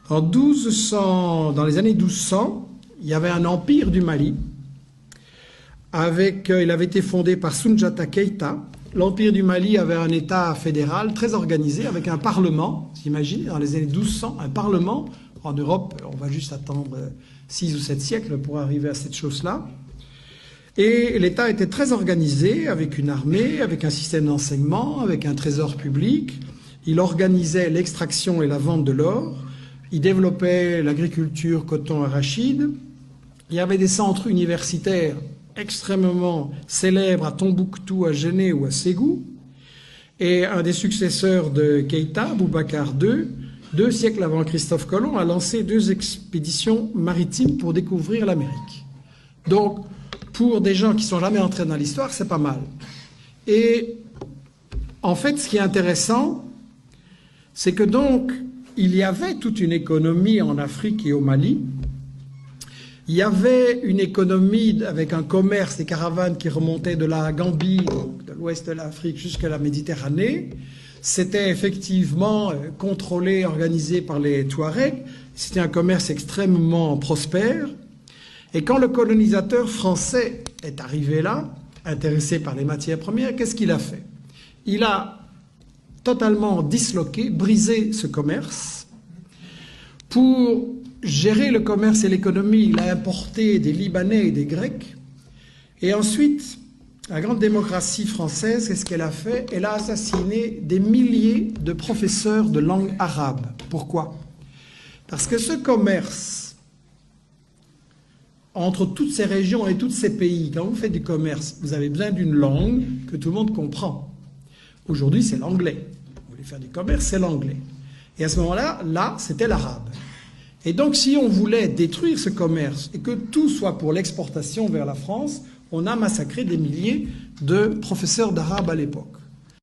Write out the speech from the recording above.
Dans les années 1200, il y avait un empire du Mali. Il avait été fondé par Soundiata Keïta. L'empire du Mali avait un État fédéral très organisé avec un parlement. Vous imaginez, dans les années 1200, un parlement. En Europe, on va juste attendre 6 ou 7 siècles pour arriver à cette chose-là. Et l'État était très organisé, avec une armée, avec un système d'enseignement, avec un trésor public. Il organisait l'extraction et la vente de l'or. Il développait l'agriculture, coton, arachide. Il y avait des centres universitaires extrêmement célèbres à Tombouctou, à Géné ou à Ségou. Et un des successeurs de Keïta, Boubacar II, 2 siècles avant Christophe Colomb, a lancé 2 expéditions maritimes pour découvrir l'Amérique. Donc, pour des gens qui ne sont jamais entrés dans l'histoire, c'est pas mal. Et en fait, ce qui est intéressant, c'est que donc, il y avait toute une économie en Afrique et au Mali. Il y avait une économie avec un commerce, des caravanes qui remontaient de la Gambie, donc de l'ouest de l'Afrique jusqu'à la Méditerranée. C'était effectivement contrôlé, organisé par les Touaregs. C'était un commerce extrêmement prospère. Et quand le colonisateur français est arrivé là, intéressé par les matières premières, qu'est-ce qu'il a fait? Il a totalement disloqué, brisé ce commerce. Pour gérer le commerce et l'économie, il a importé des Libanais et des Grecs. Et ensuite, la grande démocratie française, qu'est-ce qu'elle a fait? Elle a assassiné des milliers de professeurs de langue arabe. Pourquoi? Parce que ce commerce entre toutes ces régions et tous ces pays, quand vous faites du commerce, vous avez besoin d'une langue que tout le monde comprend. Aujourd'hui, c'est l'anglais. Vous voulez faire du commerce, c'est l'anglais. Et à ce moment-là, c'était l'arabe. Et donc, si on voulait détruire ce commerce et que tout soit pour l'exportation vers la France, on a massacré des milliers de professeurs d'arabe à l'époque.